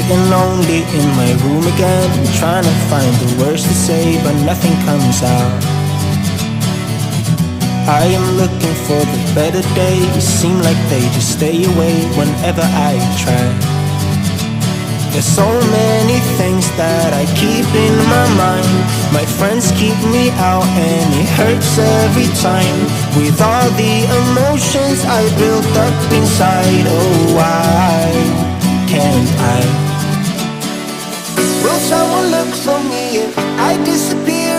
Sitting lonely in my room again, trying to find the words to say, but nothing comes out. I am looking for the better days, seem like they just stay away whenever I try. There's so many things that I keep in my mind. My friends keep me out and it hurts every time. With all the emotions I built up inside, oh why can't I? Will someone look for me if I disappear?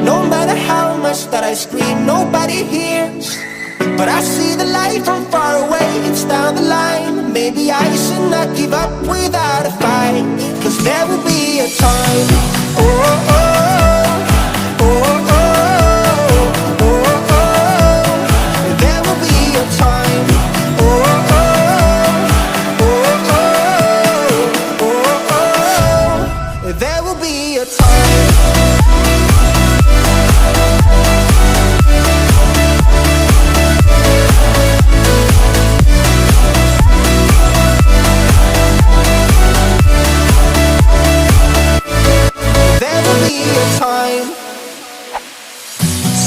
No matter how much that I scream, nobody hears. But I see the light from far away, it's down the line. Maybe I should not give up without a fight, 'cause there will be a time. Oh, oh, oh, oh, oh, oh, oh. There will be a time. Oh, oh, oh, oh, oh, oh, oh. There will be a time.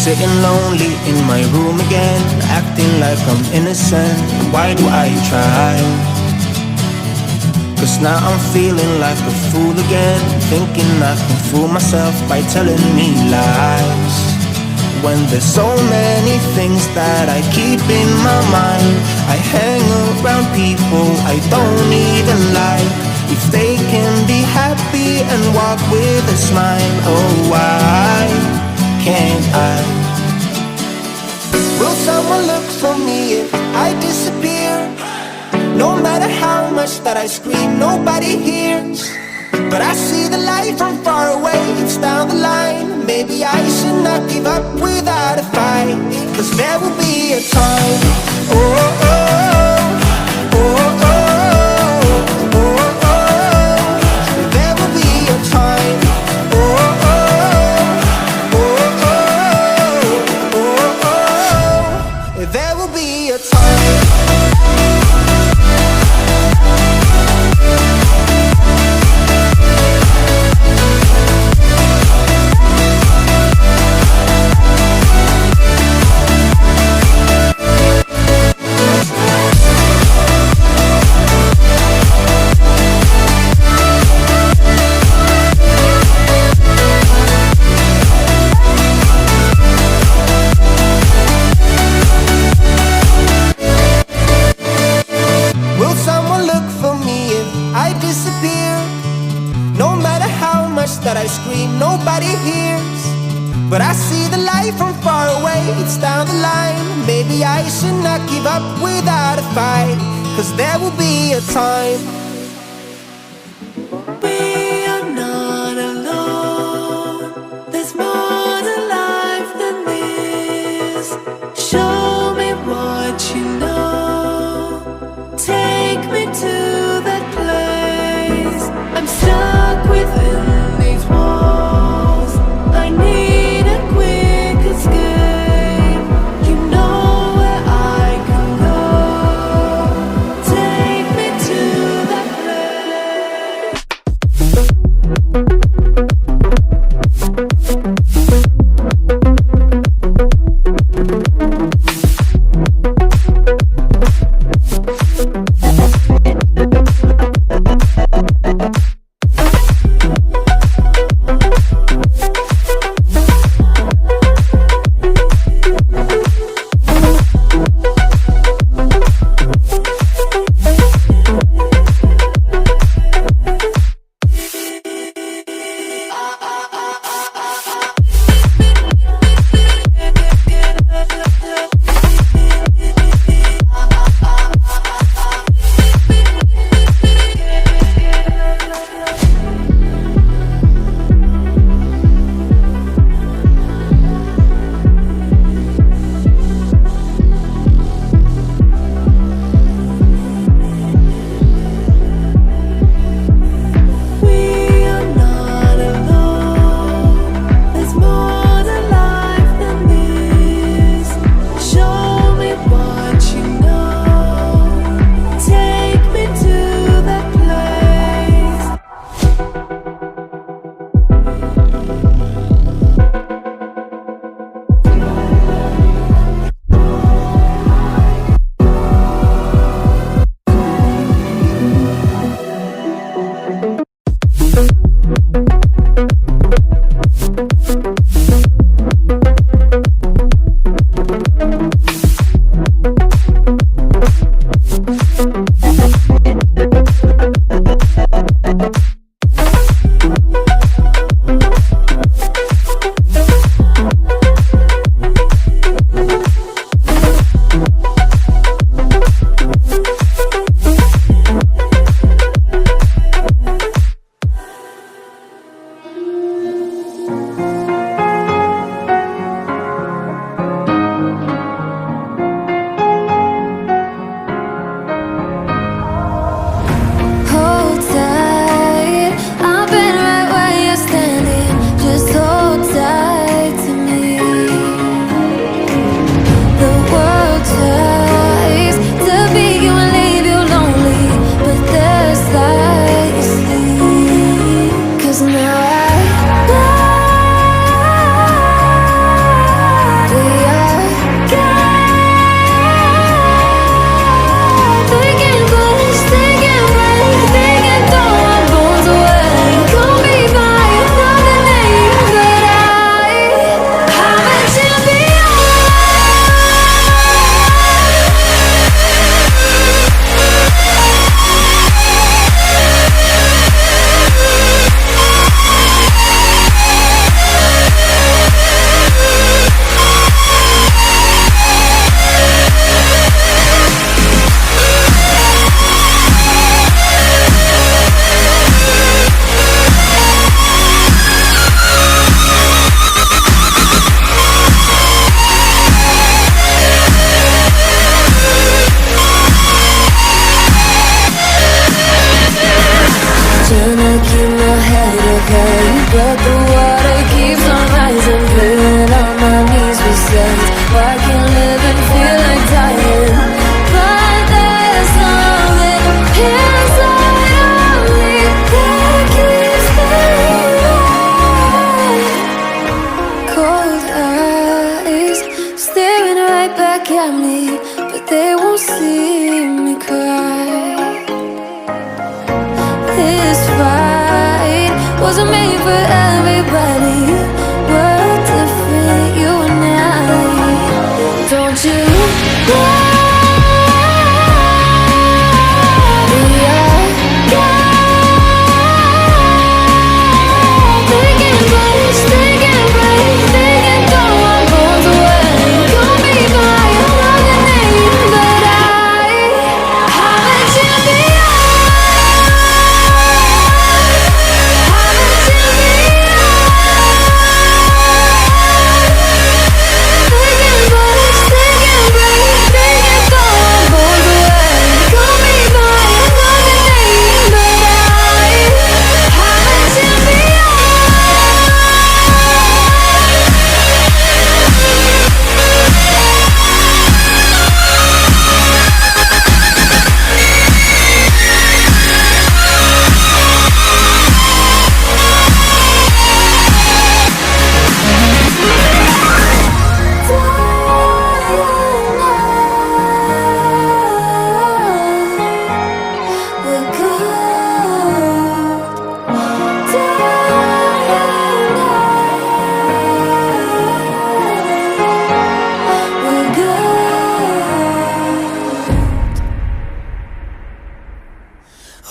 Sitting lonely in my room again, acting like I'm innocent. Why do I try? 'Cause now I'm feeling like a fool again, thinking I can fool myself by telling me lies. When there's so many things that I keep in my mind, I hang around people I don't even like. If they can be happy and walk with a smile, oh why can't I? Will someone look for me if I disappear? No matter how much that I scream, nobody hears. But I see the light from far away, it's down the line. Maybe I should not give up without a fight, 'cause there will be a time. Oh, oh, oh, oh, oh. That I scream, nobody hears. But I see the light from far away, it's down the line. Maybe I should not give up without a fight, 'cause there will be a time. We are not alone. There's more to life than this. Show me what you know. Take me to that place. I'm stuck within walls. I need a quick escape. You know where I can go. Take me to the look at me, but they won't see me cry. This fight wasn't made for everybody. We're different, you and I. Don't you know?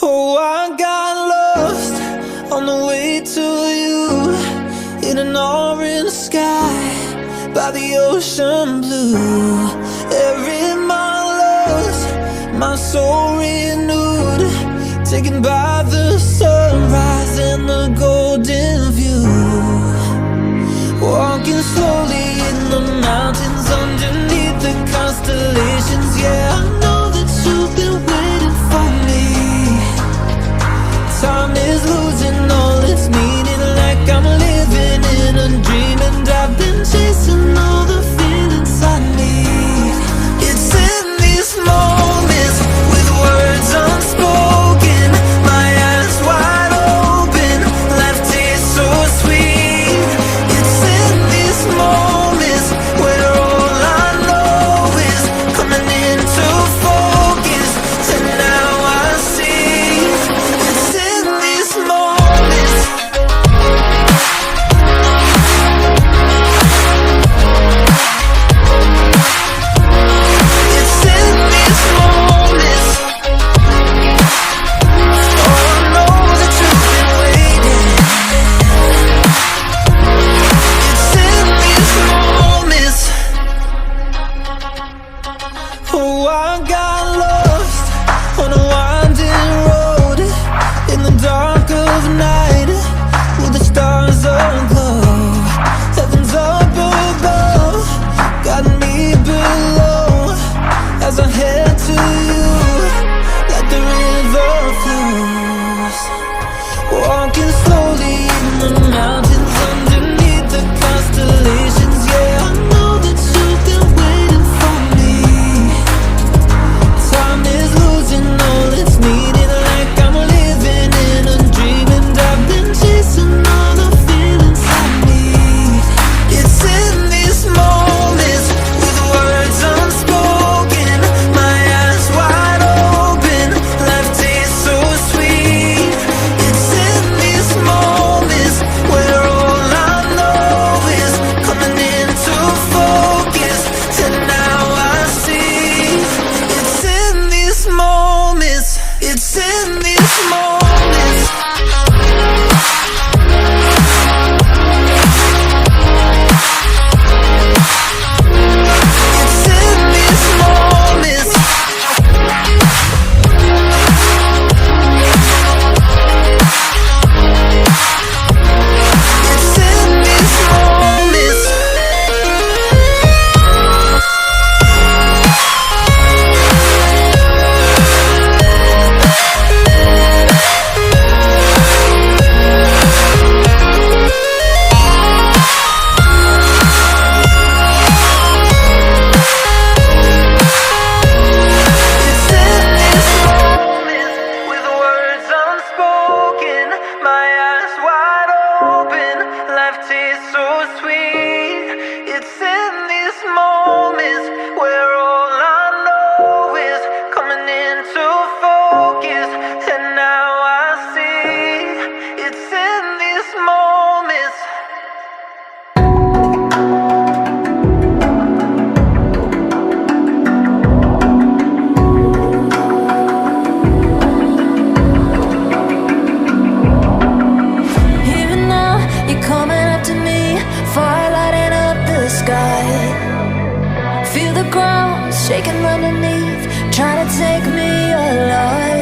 Oh, I got lost on the way to you, in an orange sky by the ocean blue. Every mile lost, my soul renewed, taken by the sunrise and the golden view. Walking slowly in the mountains underneath the constellations. Yeah, I know that you've been waiting for me. Time is losing all its meaning, like I'm living in a dream, and I've been chasing all the feelings I need. It's in these moments, with words unspoken, my eyes wide open, life tastes so sweet. It's in these moments where all I know is coming into shaking underneath, trying to take me alive.